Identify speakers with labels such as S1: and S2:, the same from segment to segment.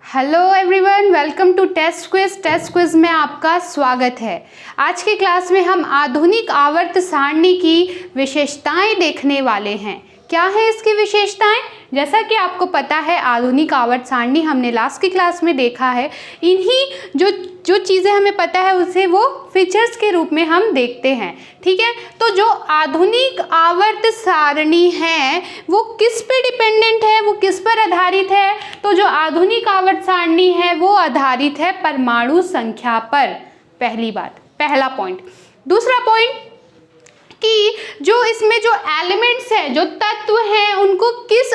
S1: Hello everyone, welcome to test quiz में आपका स्वागत है। आज की क्लास में हम आधुनिक आवर्त सारणी की विशेषताएं देखने वाले हैं। क्या है इसकी विशेषताएं? जैसा कि आपको पता है, आधुनिक आवर्त सारणी हमने लास्ट की क्लास में देखा है। इन्हीं जो चीज़ें हमें पता है उसे वो फीचर्स के रूप में हम देखते हैं। ठीक है, तो जो आधुनिक आवर्त सारणी है वो किस पे डिपेंडेंट है, वो किस पर आधारित है? तो जो आधुनिक आवर्त सारणी है वो आधारित है परमाणु संख्या पर। पहली बात, पहला पॉइंट। दूसरा पॉइंट कि जो इसमें जो एलिमेंट्स हैं, जो तत्व हैं, उनको किस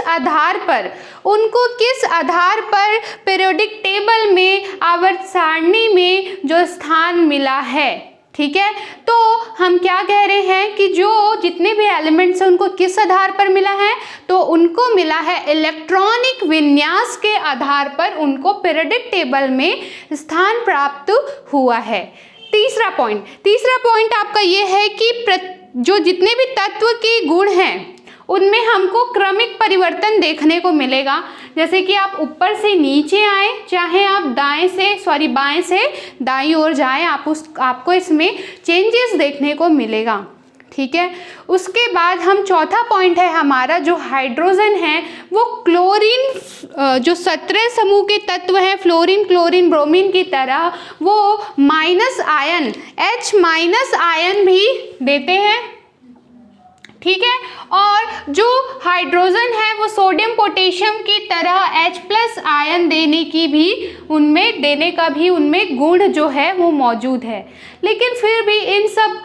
S1: आधार पर पीरियोडिक टेबल में आवर्त सारणी में जो स्थान मिला है। ठीक है, तो हम क्या कह रहे हैं कि जो जितने भी एलिमेंट्स हैं उनको किस आधार पर मिला है? तो उनको मिला है इलेक्ट्रॉनिक विन्यास के आधार पर, उनको पीरियोडिक टेबल में स्थान प्राप्त हुआ है। तीसरा पॉइंट आपका ये है कि जो जितने भी तत्व के गुण हैं उनमें हमको क्रमिक परिवर्तन देखने को मिलेगा। जैसे कि आप ऊपर से नीचे आए, चाहे आप बाएं से दाईं ओर जाएं, आपको इसमें चेंजेस देखने को मिलेगा। ठीक है, उसके बाद हम चौथा पॉइंट है हमारा, जो हाइड्रोजन है वो क्लोरीन, जो 17 समूह के तत्व हैं फ्लोरीन, क्लोरीन, ब्रोमीन की तरह वो माइनस आयन, H- आयन भी देते हैं। ठीक है, और जो हाइड्रोजन है वो सोडियम पोटेशियम की तरह H+ आयन देने का भी उनमें गुण जो है वो मौजूद है। लेकिन फिर भी इन सब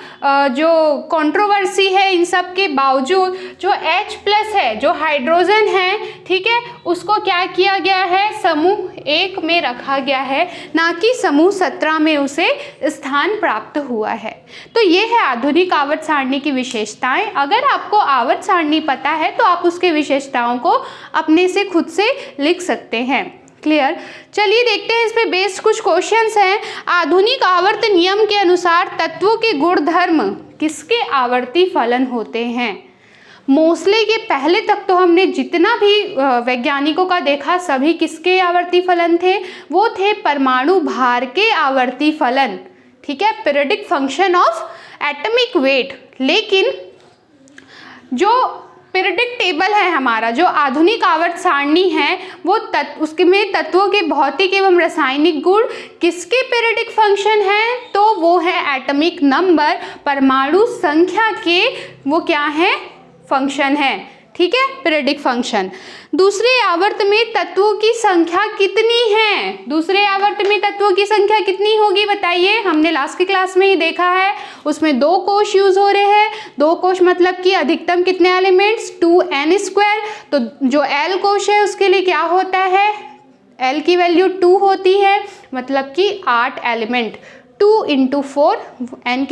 S1: जो कंट्रोवर्सी है, इन सब के बावजूद जो H+ है, जो हाइड्रोजन है, ठीक है, उसको क्या किया गया है? समूह 1 में रखा गया है, ना कि समूह 17 में उसे स्थान प्राप्त हुआ है। तो ये है आधुनिक आवर्त सारणी की विशेषताएं। अगर आपको आवर्त सारणी पता है तो आप उसके विशेषताओं को अपने से खुद से लिख सकते हैं। क्लियर? चलिए देखते हैं इस पे बेस्ड कुछ क्वेश्चंस हैं। आधुनिक आवर्त नियम के अनुसार तत्वों के गुणधर्म किसके आवर्ती फलन होते हैं? मोस्ले के पहले तक तो हमने जितना भी वैज्ञानिकों का देखा, सभी किसके आवर्ती फलन थे? वो थे परमाणु भार के आवर्ती फलन। ठीक है, periodic function of atomic weight. लेकिन जो पीरियोडिक टेबल है हमारा, जो आधुनिक आवर्त सारणी है, वो उसके में तत्वों के भौतिक एवं रासायनिक गुण किसके पीरियोडिक फंक्शन है? तो वो है एटॉमिक नंबर, परमाणु संख्या के वो क्या है? फंक्शन है। ठीक है, पीरियोडिक फंक्शन। दूसरे आवर्त में तत्वों की संख्या कितनी है? दूसरे आवर्त में तत्वों की संख्या कितनी होगी बताइए? हमने लास्ट की क्लास में ही देखा है, उसमें 2 कोश यूज हो रहे हैं। 2 कोश मतलब कि अधिकतम कितने एलिमेंट्स? 2n²। तो जो L कोश है उसके लिए क्या होता है? L की वैल्यू 2 होती है, मतलब कि 8 एलिमेंट। 2 × 4, n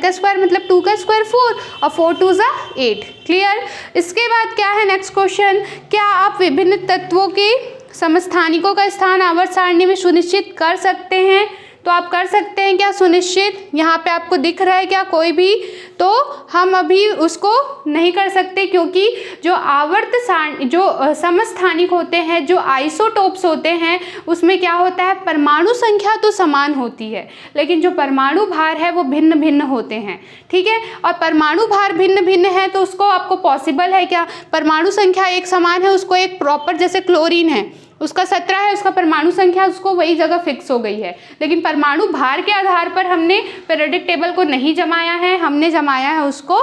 S1: का स्क्वायर मतलब 2 का स्क्वायर 4, और 4 2 = 8। क्लियर? इसके बाद क्या है नेक्स्ट क्वेश्चन? क्या आप विभिन्न तत्वों के समस्थानिकों का स्थान आवर्त सारणी में सुनिश्चित कर सकते हैं? तो आप कर सकते हैं क्या सुनिश्चित? यहाँ पे आपको दिख रहा है क्या कोई भी? तो हम अभी उसको नहीं कर सकते, क्योंकि जो आवर्त सारणी, जो समस्थानिक होते हैं, जो आइसोटोप्स होते हैं, उसमें क्या होता है? परमाणु संख्या तो समान होती है, लेकिन जो परमाणु भार है वो भिन्न भिन्न होते हैं। ठीक है, और परमाणु भार भिन्न भिन्न है तो उसको आपको पॉसिबल है क्या? परमाणु संख्या एक समान है, उसको एक प्रॉपर, जैसे क्लोरीन है उसका 17 है, उसका परमाणु संख्या उसको वही जगह फिक्स हो गई है, लेकिन परमाणु भार के आधार पर हमने पीरियोडिक टेबल को नहीं जमाया है, हमने जमाया है उसको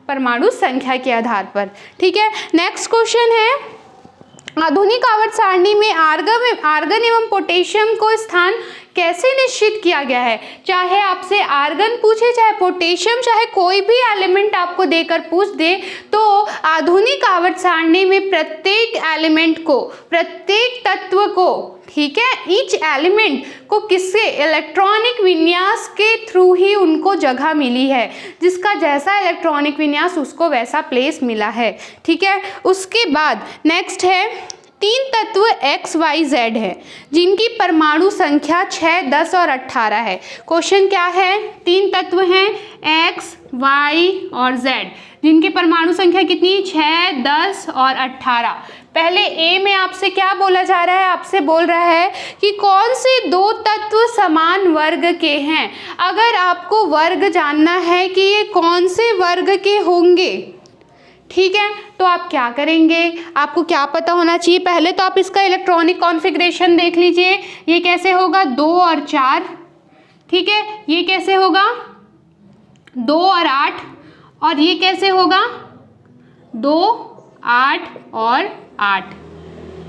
S1: परमाणु संख्या के आधार पर। ठीक है, नेक्स्ट क्वेश्चन है, आधुनिक आवर्त सारणी में आर्गन एवं पोटेशियम को स्थान कैसे निश्चित किया गया है? चाहे आपसे आर्गन पूछे, चाहे पोटेशियम, चाहे कोई भी एलिमेंट आपको देकर पूछ दे, तो आधुनिक आवर्त सारणी में प्रत्येक एलिमेंट को, प्रत्येक तत्व को, ठीक है, ईच एलिमेंट को किससे? इलेक्ट्रॉनिक विन्यास के थ्रू ही उनको जगह मिली है, जिसका जैसा इलेक्ट्रॉनिक विन्यास उसको वैसा प्लेस मिला है। ठीक है, उसके बाद नेक्स्ट है 3 तत्व x, y, z है, जिनकी परमाणु संख्या 6, 10 और 18 है। क्वेश्चन क्या है? 3 तत्व हैं x, y और z, जिनकी परमाणु संख्या कितनी? 6, 10 और 18। पहले ए में आपसे क्या बोला जा रहा है, आपसे बोल रहा है कि कौन से दो तत्व समान वर्ग के हैं। अगर आपको वर्ग जानना है कि ये कौन से वर्ग के होंगे, ठीक है, तो आप क्या करेंगे, आपको क्या पता होना चाहिए, पहले तो आप इसका इलेक्ट्रॉनिक कॉन्फ़िगरेशन देख लीजिए। ये कैसे होगा, 2 और 4, ठीक है। ये कैसे होगा, 2 और 8, और ये कैसे होगा, 2, 8 और 8,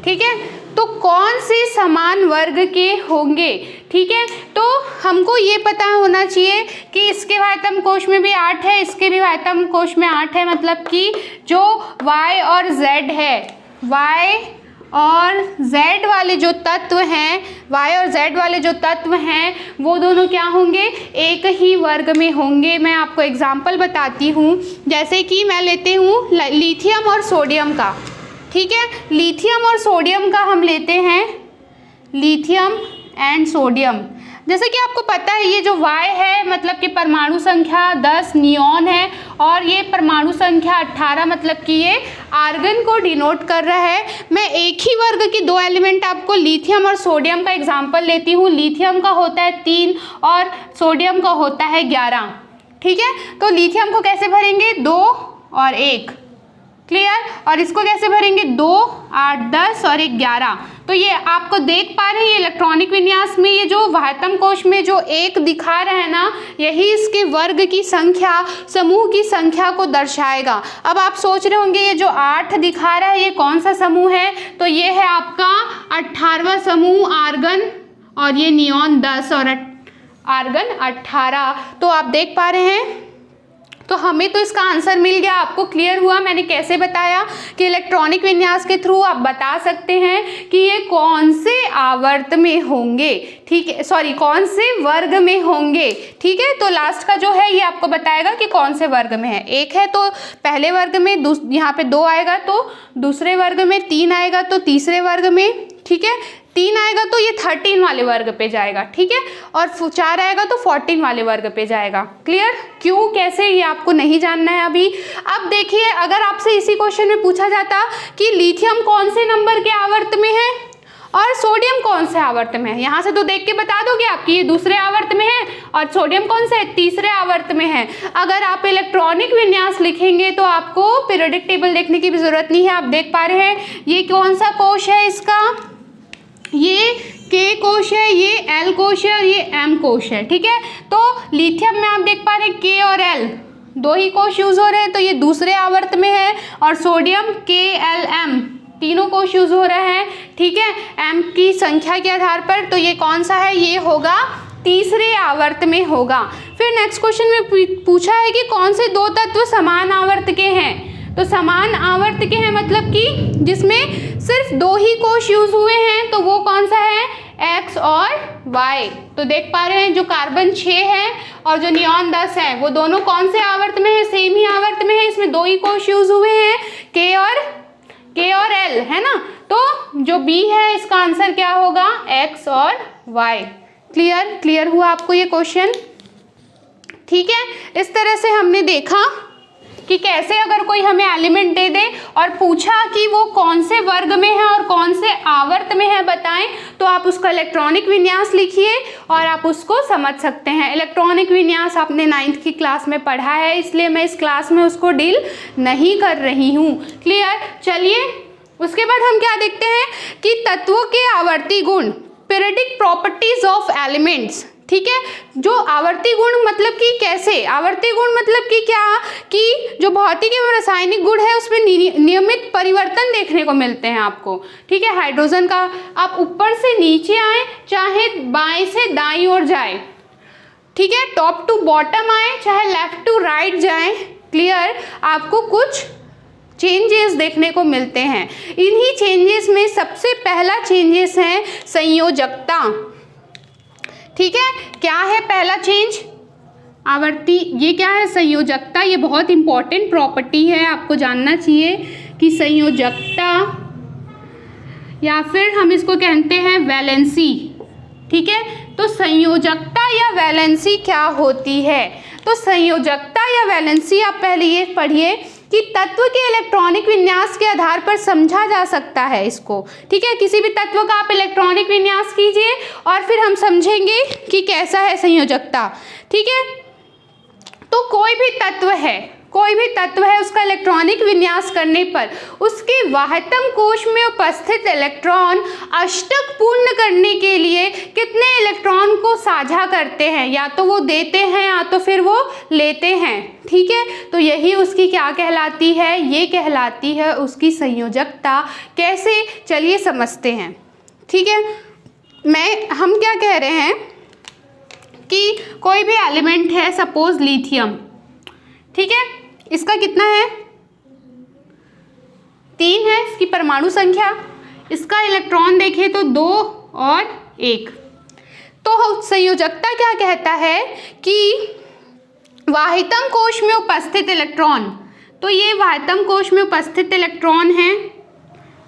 S1: ठीक है। तो कौन से समान वर्ग के होंगे, ठीक है। तो हमको ये पता होना चाहिए कि इसके वाह्यतम कोश में भी 8 है, इसके भी वाह्यतम कोश में 8 है, मतलब कि जो y और z है, y और z वाले जो तत्व हैं, y और z वाले जो तत्व हैं वो दोनों क्या होंगे, एक ही वर्ग में होंगे। मैं आपको एग्जाम्पल बताती हूँ, जैसे कि मैं लेती हूँ लिथियम और सोडियम का, ठीक है। लिथियम और सोडियम का हम लेते हैं, लिथियम एंड सोडियम। जैसे कि आपको पता है ये जो Y है मतलब कि परमाणु संख्या 10 नियॉन है, और ये परमाणु संख्या 18 मतलब कि ये आर्गन को डिनोट कर रहा है। मैं एक ही वर्ग की दो एलिमेंट आपको लिथियम और सोडियम का एग्जाम्पल लेती हूँ। लिथियम का होता है 3 और सोडियम का होता है 11, ठीक है। तो लिथियम को कैसे भरेंगे, 2 और 1, क्लियर। और इसको कैसे भरेंगे, 2, 8, 10 और 11। तो ये आपको देख पा रहे हैं, ये इलेक्ट्रॉनिक विन्यास में ये जो वाह्यतम कोश में जो 1 दिखा रहा है ना, यही इसके वर्ग की संख्या, समूह की संख्या को दर्शाएगा। अब आप सोच रहे होंगे ये जो 8 दिखा रहा है ये कौन सा समूह है, तो ये है आपका 18वां समूह आर्गन, और ये नियॉन 10 और आर्गन 18। तो आप देख पा रहे हैं, तो हमें तो इसका आंसर मिल गया। आपको क्लियर हुआ मैंने कैसे बताया कि इलेक्ट्रॉनिक विन्यास के थ्रू आप बता सकते हैं कि ये कौन से आवर्त में होंगे, ठीक है, सॉरी कौन से वर्ग में होंगे, ठीक है। तो लास्ट का जो है ये आपको बताएगा कि कौन से वर्ग में है। 1 है तो पहले वर्ग में, यहाँ पे 2 आएगा तो दूसरे वर्ग में, 3 आएगा तो तीसरे वर्ग में, ठीक है, 3 आएगा तो ये 13 वाले वर्ग पे जाएगा, ठीक है, और 4 आएगा तो 14 वाले वर्ग पे जाएगा। क्लियर, क्यों कैसे ये आपको नहीं जानना है अभी। अब देखिए, अगर आपसे इसी क्वेश्चन में पूछा जाता कि लिथियम कौन से नंबर के आवर्त में है और सोडियम कौन से आवर्त में है, यहाँ से तो देख के बता दोगे आपकी ये दूसरे आवर्त में है और सोडियम कौन से तीसरे आवर्त में है। अगर आप इलेक्ट्रॉनिक विन्यास लिखेंगे तो आपको पीरियोडिक टेबल देखने की भी जरूरत नहीं है। आप देख पा रहे हैं ये कौन सा कोश है, इसका ये K कोश है, ये L कोश है और ये M कोश है, ठीक है। तो लिथियम में आप देख पा रहे हैं K और L दो ही कोश यूज हो रहे हैं, तो ये दूसरे आवर्त में है, और सोडियम KLM तीनों कोश यूज हो रहे हैं, ठीक है, M की संख्या के आधार पर। तो ये कौन सा है, ये होगा तीसरे आवर्त में होगा। फिर नेक्स्ट क्वेश्चन में पूछा है कि कौन से दो तत्व समान आवर्त के हैं। तो समान आवर्त के हैं मतलब कि जिसमें सिर्फ 2 ही कोश यूज हुए हैं, तो वो कौन सा है, X और Y। तो देख पा रहे हैं जो कार्बन 6 है और जो नियॉन 10 है वो दोनों कौन से आवर्त में है, सेम ही आवर्त में है, इसमें 2 ही कोश यूज हुए हैं, K और L, है ना। तो जो B है इसका आंसर क्या होगा, X और Y। क्लियर हुआ आपको ये क्वेश्चन, ठीक है। इस तरह से हमने देखा कि कैसे अगर कोई हमें एलिमेंट दे दे और पूछा कि वो कौन से वर्ग में है और कौन से आवर्त में है बताएं, तो आप उसका इलेक्ट्रॉनिक विन्यास लिखिए और आप उसको समझ सकते हैं। इलेक्ट्रॉनिक विन्यास आपने 9th की क्लास में पढ़ा है, इसलिए मैं इस क्लास में उसको डील नहीं कर रही हूँ। क्लियर, चलिए उसके बाद हम क्या देखते हैं कि तत्वों के आवर्ती गुण, पीरियोडिक प्रॉपर्टीज ऑफ एलिमेंट्स, ठीक है। जो आवर्ती गुण मतलब कि कैसे, आवर्ती गुण मतलब कि क्या, कि जो भौतिक एवं रासायनिक गुण है उसमें नियमित परिवर्तन देखने को मिलते हैं आपको, ठीक है। हाइड्रोजन का आप ऊपर से नीचे आए चाहे बाएं से दाईं ओर जाए, ठीक है, टॉप टू बॉटम आए चाहे लेफ्ट टू राइट जाए, क्लियर, आपको कुछ चेंजेस देखने को मिलते हैं। इन्हीं चेंजेस में सबसे पहला चेंजेस है संयोजकता, ठीक है। क्या है पहला चेंज, आवर्ती, ये क्या है, संयोजकता। ये बहुत इंपॉर्टेंट प्रॉपर्टी है, आपको जानना चाहिए कि संयोजकता, या फिर हम इसको कहते हैं वैलेंसी, ठीक है। तो संयोजकता या वैलेंसी क्या होती है, तो संयोजकता या वैलेंसी आप पहले ये पढ़िए कि तत्व के इलेक्ट्रॉनिक विन्यास के आधार पर समझा जा सकता है इसको, ठीक है। किसी भी तत्व का आप इलेक्ट्रॉनिक विन्यास कीजिए और फिर हम समझेंगे कि कैसा है संयोजकता, ठीक है। तो कोई भी तत्व है उसका इलेक्ट्रॉनिक विन्यास करने पर उसके वाहतम कोश में उपस्थित इलेक्ट्रॉन अष्टक पूर्ण करने के लिए कितने इलेक्ट्रॉन को साझा करते हैं, या तो वो देते हैं या तो फिर वो लेते हैं, ठीक है। तो यही उसकी क्या कहलाती है, ये कहलाती है उसकी संयोजकता। कैसे, चलिए समझते हैं, ठीक है। हम क्या कह रहे हैं कि कोई भी एलिमेंट है, सपोज लिथियम, ठीक है, इसका कितना है, 3 है इसकी परमाणु संख्या, इसका इलेक्ट्रॉन देखें तो 2 और 1। तो संयोजकता क्या कहता है कि वाहितम कोश में उपस्थित इलेक्ट्रॉन, तो ये वाहितम कोश में उपस्थित इलेक्ट्रॉन है,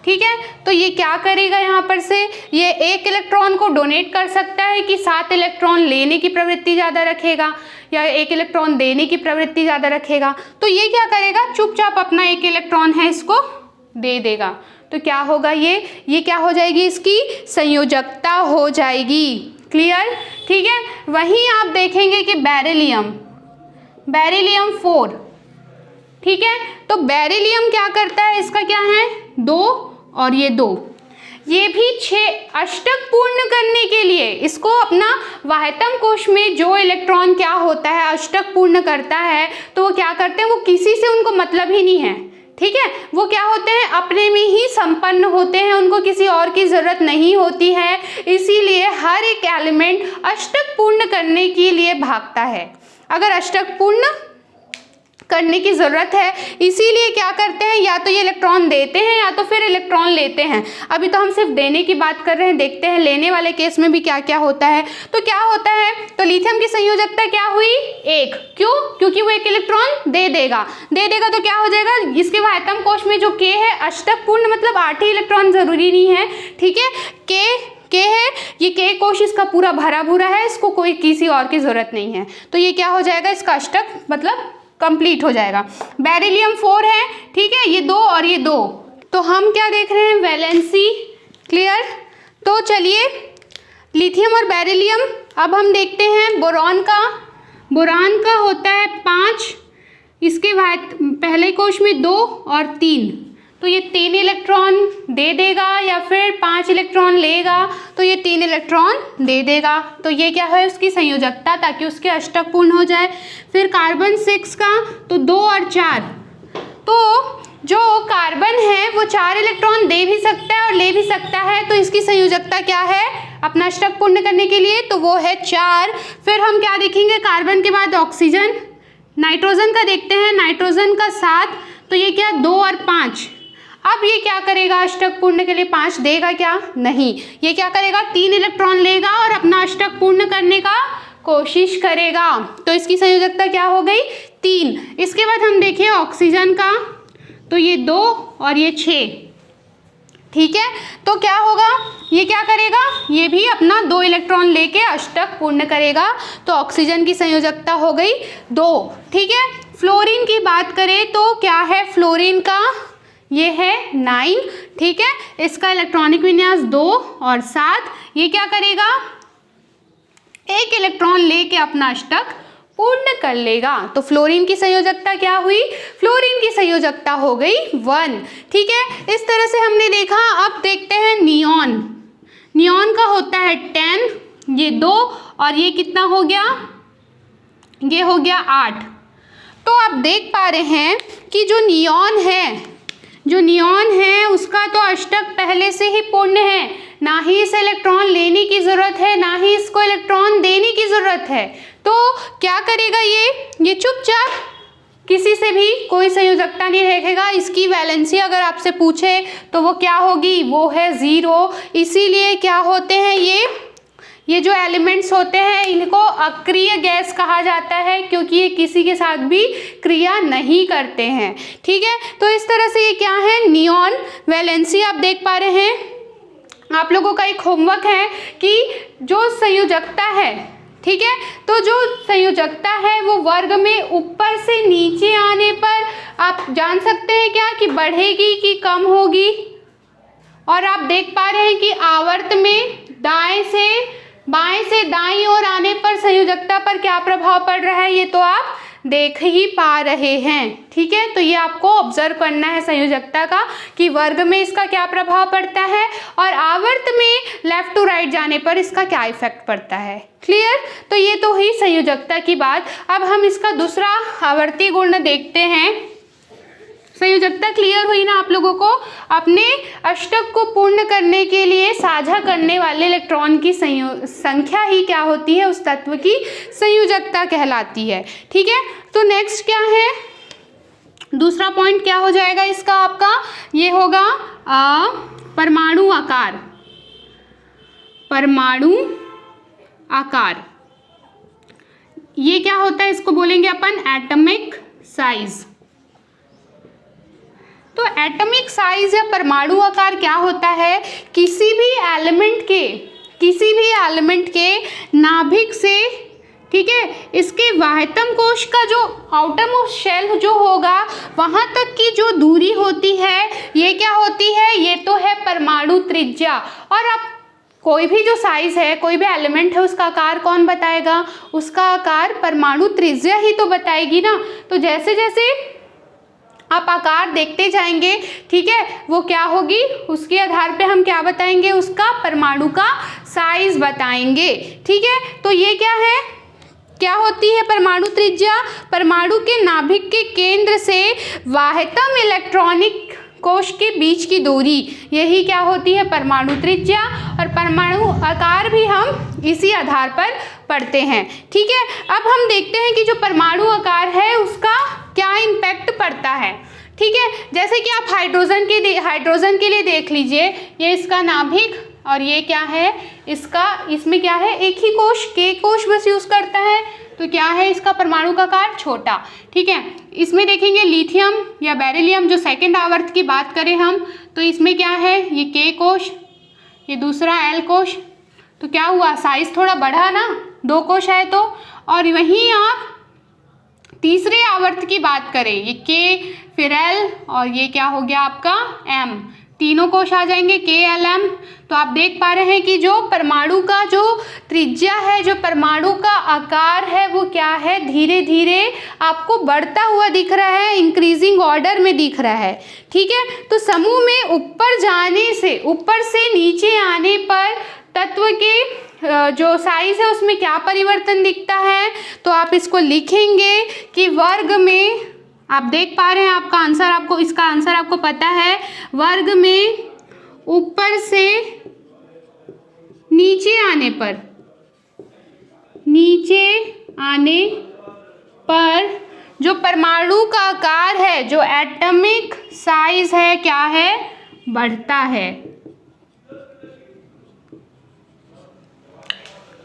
S1: ठीक है। तो ये क्या करेगा, यहाँ पर से ये 1 इलेक्ट्रॉन को डोनेट कर सकता है कि 7 इलेक्ट्रॉन लेने की प्रवृत्ति ज़्यादा रखेगा या 1 इलेक्ट्रॉन देने की प्रवृत्ति ज़्यादा रखेगा। तो ये क्या करेगा, चुपचाप अपना 1 इलेक्ट्रॉन है इसको दे देगा। तो क्या होगा, ये क्या हो जाएगी, इसकी संयोजकता हो जाएगी। क्लियर, ठीक है। वहीं आप देखेंगे कि बेरिलियम 4, ठीक है। तो बेरिलियम क्या करता है, इसका क्या है 2 और ये 2, ये भी 6 अष्टक पूर्ण करने के लिए इसको अपना वाहितम कोश में जो इलेक्ट्रॉन क्या होता है अष्टक पूर्ण करता है, तो वो क्या करते हैं, वो किसी से उनको मतलब ही नहीं है, ठीक है। वो क्या होते हैं, अपने में ही संपन्न होते हैं, उनको किसी और की ज़रूरत नहीं होती है। इसीलिए हर एक एलिमेंट अष्टक पूर्ण करने के लिए भागता है। अगर अष्टक पूर्ण करने की ज़रूरत है, इसीलिए क्या करते हैं, या तो ये इलेक्ट्रॉन देते हैं या तो फिर इलेक्ट्रॉन लेते हैं। अभी तो हम सिर्फ देने की बात कर रहे हैं, देखते हैं लेने वाले केस में भी क्या क्या होता है। तो क्या होता है, तो लिथियम की संयोजकता क्या हुई, 1। क्यों, क्योंकि वो 1 इलेक्ट्रॉन दे देगा तो क्या हो जाएगा, इसके वाहितम कोश में जो K है अष्टक पूर्ण, मतलब 8 ही इलेक्ट्रॉन जरूरी नहीं है, ठीक है। K है, ये K कोश इसका पूरा भरा भूरा है, इसको कोई किसी और की ज़रूरत नहीं है। तो ये क्या हो जाएगा, इसका अष्टक मतलब कंप्लीट हो जाएगा। बेरिलियम 4 है, ठीक है, ये 2 और ये 2। तो हम क्या देख रहे हैं, वैलेंसी। क्लियर। तो चलिए लिथियम और बेरिलियम, अब हम देखते हैं बोरॉन का होता है 5, इसके पहले कोश में 2 और 3, तो ये 3 इलेक्ट्रॉन दे देगा या फिर 5 इलेक्ट्रॉन लेगा, तो ये 3 इलेक्ट्रॉन दे देगा। तो ये क्या है, उसकी संयोजकता, ताकि उसके अष्टक पूर्ण हो जाए। फिर कार्बन 6 का तो 2 और 4, तो जो कार्बन है वो 4 इलेक्ट्रॉन दे भी सकता है और ले भी सकता है, तो इसकी संयोजकता क्या है अपना अष्टक पूर्ण करने के लिए, तो वो है 4। फिर हम क्या देखेंगे, कार्बन के बाद ऑक्सीजन, नाइट्रोजन का देखते हैं, नाइट्रोजन का 7, तो ये क्या 2 और 5। अब ये क्या करेगा, अष्टक पूर्ण के लिए 5 देगा क्या, नहीं, ये क्या करेगा 3 इलेक्ट्रॉन लेगा और अपना अष्टक पूर्ण करने का कोशिश करेगा। तो इसकी संयोजकता क्या हो गई, 3। इसके बाद हम देखें ऑक्सीजन का, तो ये 2 और ये 6, ठीक है। तो क्या होगा, ये क्या करेगा, ये भी अपना 2 इलेक्ट्रॉन लेके अष्टक पूर्ण करेगा। तो ऑक्सीजन की संयोजकता हो गई 2, ठीक है। फ्लोरीन की बात करें तो क्या है, फ्लोरीन का ये है 9, ठीक है। इसका इलेक्ट्रॉनिक विन्यास 2 और 7, ये क्या करेगा, 1 इलेक्ट्रॉन लेके अपना अष्टक पूर्ण कर लेगा। तो फ्लोरीन की संयोजकता क्या हुई, फ्लोरीन की संयोजकता हो गई 1, ठीक है। इस तरह से हमने देखा। अब देखते हैं नियॉन का होता है 10, ये 2 और ये कितना हो गया, ये हो गया 8। तो आप देख पा रहे हैं कि जो नियॉन है उसका तो अष्टक पहले से ही पूर्ण है, ना ही इसे इलेक्ट्रॉन लेने की ज़रूरत है, ना ही इसको इलेक्ट्रॉन देने की ज़रूरत है। तो क्या करेगा, ये चुपचाप किसी से भी कोई संयोजकता नहीं रखेगा। इसकी वैलेंसी अगर आपसे पूछे तो वो क्या होगी, वो है 0। इसीलिए क्या होते हैं, ये जो एलिमेंट्स होते हैं इनको अक्रिय गैस कहा जाता है, क्योंकि ये किसी के साथ भी क्रिया नहीं करते हैं, ठीक है। तो इस तरह से ये क्या है, नियॉन। वैलेंसी आप देख पा रहे हैं। आप लोगों का एक होमवर्क है कि जो संयोजकता है ठीक है। तो जो संयोजकता है वो वर्ग में ऊपर से नीचे आने पर आप जान सकते हैं क्या कि बढ़ेगी कि कम होगी। और आप देख पा रहे हैं कि आवर्त में दाएं से बाएं से दाईं ओर आने पर संयोजकता पर क्या प्रभाव पड़ रहा है, ये तो आप देख ही पा रहे हैं। ठीक है, तो ये आपको ऑब्जर्व करना है संयोजकता का कि वर्ग में इसका क्या प्रभाव पड़ता है और आवर्त में लेफ्ट टू राइट जाने पर इसका क्या इफेक्ट पड़ता है। क्लियर? तो ये तो हुई संयोजकता की बात। अब हम इसका दूसरा आवर्ती गुण देखते हैं। संयोजकता क्लियर हुई ना आप लोगों को? अपने अष्टक को पूर्ण करने के लिए साझा करने वाले इलेक्ट्रॉन की संख्या ही क्या होती है, उस तत्व की संयोजकता कहलाती है। ठीक है, तो नेक्स्ट क्या है, दूसरा पॉइंट क्या हो जाएगा इसका आपका, ये होगा परमाणु आकार। परमाणु आकार ये क्या होता है, इसको बोलेंगे अपन एटॉमिक साइज। तो एटॉमिक साइज या परमाणु आकार क्या होता है, किसी भी एलिमेंट के नाभिक से, ठीक है, इसके बाह्यतम कोश का जो आउटर मोस्ट शेल जो होगा वहां तक की जो दूरी होती है ये क्या होती है, ये तो है परमाणु त्रिज्या। और आप कोई भी जो साइज है, कोई भी एलिमेंट है, उसका आकार कौन बताएगा, उसका आकार परमाणु त्रिज्या ही तो बताएगी ना। तो जैसे जैसे आप आकार देखते जाएंगे, ठीक है, वो क्या होगी, उसके आधार पे हम क्या बताएंगे, उसका परमाणु का साइज बताएंगे। ठीक है, तो ये क्या है, क्या होती है परमाणु त्रिज्या, परमाणु के नाभिक के केंद्र से बाह्यतम इलेक्ट्रॉनिक कोश के बीच की दूरी, यही क्या होती है परमाणु त्रिज्या। और परमाणु आकार भी हम इसी आधार पर पढ़ते हैं। ठीक है, अब हम देखते हैं कि जो परमाणु आकार है उसका क्या इम्पैक्ट पड़ता है। ठीक है, जैसे कि आप हाइड्रोजन के लिए देख लीजिए, ये इसका नाभिक और ये क्या है इसका, इसमें क्या है एक ही कोश, के कोश बस यूज करता है, तो क्या है इसका परमाणु का आकार छोटा। ठीक है, इसमें देखेंगे लिथियम या बेरिलियम, जो सेकंड आवर्त की बात करें हम, तो इसमें क्या है ये के कोश, ये दूसरा एल कोश, तो क्या हुआ साइज थोड़ा बढ़ा ना, 2 कोश है तो। और वहीं आप तीसरे आवर्त की बात करें, ये के फिर एल और ये क्या हो गया आपका एम, तीनों कोश आ जाएंगे के एल एम। तो आप देख पा रहे हैं कि जो परमाणु का जो त्रिज्या है, जो परमाणु का आकार है वो क्या है, धीरे धीरे आपको बढ़ता हुआ दिख रहा है, इंक्रीजिंग ऑर्डर में दिख रहा है। ठीक है, तो समूह में ऊपर जाने से, ऊपर से नीचे आने पर तत्व के जो साइज है उसमें क्या परिवर्तन दिखता है, तो आप इसको लिखेंगे कि वर्ग में, आप देख पा रहे हैं आपका आंसर, आपको इसका आंसर आपको पता है, वर्ग में ऊपर से नीचे आने पर जो परमाणु का आकार है, जो एटॉमिक साइज है, क्या है, बढ़ता है।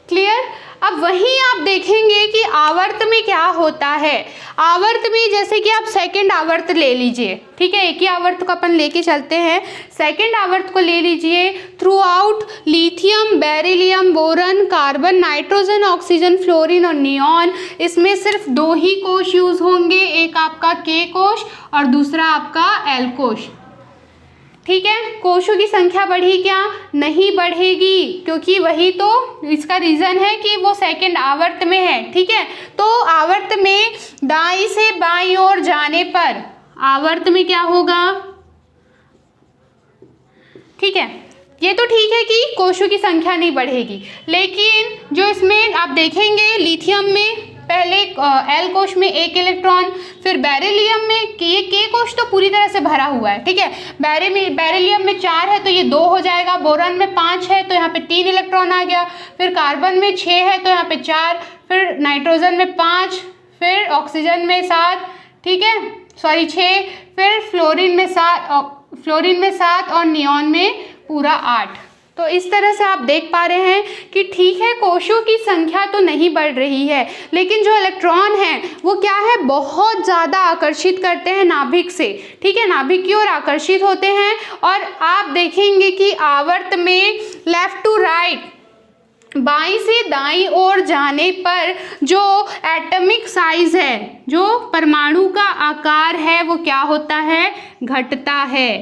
S1: क्लियर? अब वहीं आप देखेंगे कि आवर्त में क्या होता है। आवर्त में जैसे कि आप सेकंड आवर्त ले लीजिए, ठीक है, एक ही आवर्त को अपन लेके चलते हैं, सेकंड आवर्त को ले लीजिए। Through out lithium, beryllium, boron, carbon, nitrogen, oxygen, fluorine और नियॉन, इसमें सिर्फ 2 ही कोश यूज होंगे, एक आपका के कोश और दूसरा आपका एल कोश। ठीक है, कोशों की संख्या बढ़ी क्या, नहीं बढ़ेगी, क्योंकि वही तो इसका रीज़न है कि वो सेकंड आवर्त में है। ठीक है, तो आवर्त में दाईं से बाईं ओर जाने पर आवर्त में क्या होगा, ठीक है, ये तो ठीक है कि कोशों की संख्या नहीं बढ़ेगी, लेकिन जो इसमें आप देखेंगे लिथियम में पहले एल कोश में 1 इलेक्ट्रॉन, फिर बेरिलियम में ये के कोश तो पूरी तरह से भरा हुआ है। ठीक है, बेरिलियम में 4 है तो ये 2 हो जाएगा, बोरन में 5 है तो यहाँ पे 3 इलेक्ट्रॉन आ गया, फिर कार्बन में 6 है तो यहाँ पे 4, फिर नाइट्रोजन में 5, फिर ऑक्सीजन में 7, ठीक है, सॉरी 6, फिर फ्लोरीन में 7 और नियॉन में पूरा 8। तो इस तरह से आप देख पा रहे हैं कि ठीक है कोशों की संख्या तो नहीं बढ़ रही है, लेकिन जो इलेक्ट्रॉन हैं वो क्या है, बहुत ज़्यादा आकर्षित करते हैं नाभिक से। ठीक है, नाभिक की ओर आकर्षित होते हैं। और आप देखेंगे कि आवर्त में लेफ्ट टू राइट बाईं से दाईं ओर जाने पर जो एटॉमिक साइज है, जो परमाणु का आकार है, वो क्या होता है? घटता है।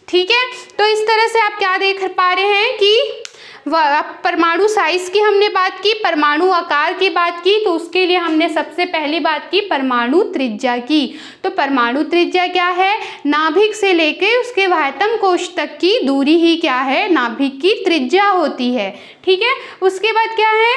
S1: ठीक है, तो इस तरह से आप क्या देख पा रहे हैं कि परमाणु साइज की हमने बात की, परमाणु आकार की बात की, तो उसके लिए हमने सबसे पहली बात की परमाणु त्रिज्या की। तो परमाणु त्रिज्या क्या है? नाभिक से लेके उसके वाह्यतम कोश तक की दूरी ही क्या है? नाभिक की त्रिज्या होती है। ठीक है, उसके बाद क्या है?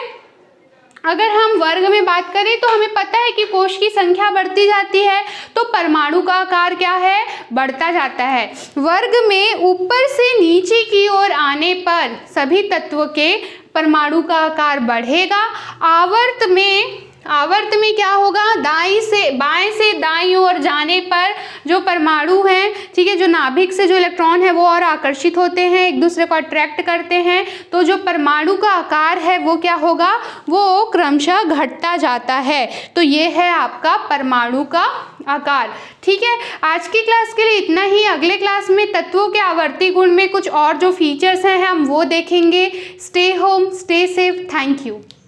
S1: अगर हम वर्ग में बात करें तो हमें पता है कि कोश की संख्या बढ़ती जाती है, तो परमाणु का आकार क्या है? बढ़ता जाता है। वर्ग में ऊपर से नीचे की ओर आने पर सभी तत्वों के परमाणु का आकार बढ़ेगा। आवर्त में क्या होगा? बाएं से दाईं ओर जाने पर जो परमाणु हैं, ठीक है, जो नाभिक से जो इलेक्ट्रॉन है वो और आकर्षित होते हैं, एक दूसरे को अट्रैक्ट करते हैं, तो जो परमाणु का आकार है वो क्या होगा? वो क्रमशः घटता जाता है। तो ये है आपका परमाणु का आकार। ठीक है, आज की क्लास के लिए इतना ही। अगले क्लास में तत्वों के आवर्ती गुण में कुछ और जो फीचर्स हैं हम वो देखेंगे। Stay home, stay safe. Thank you.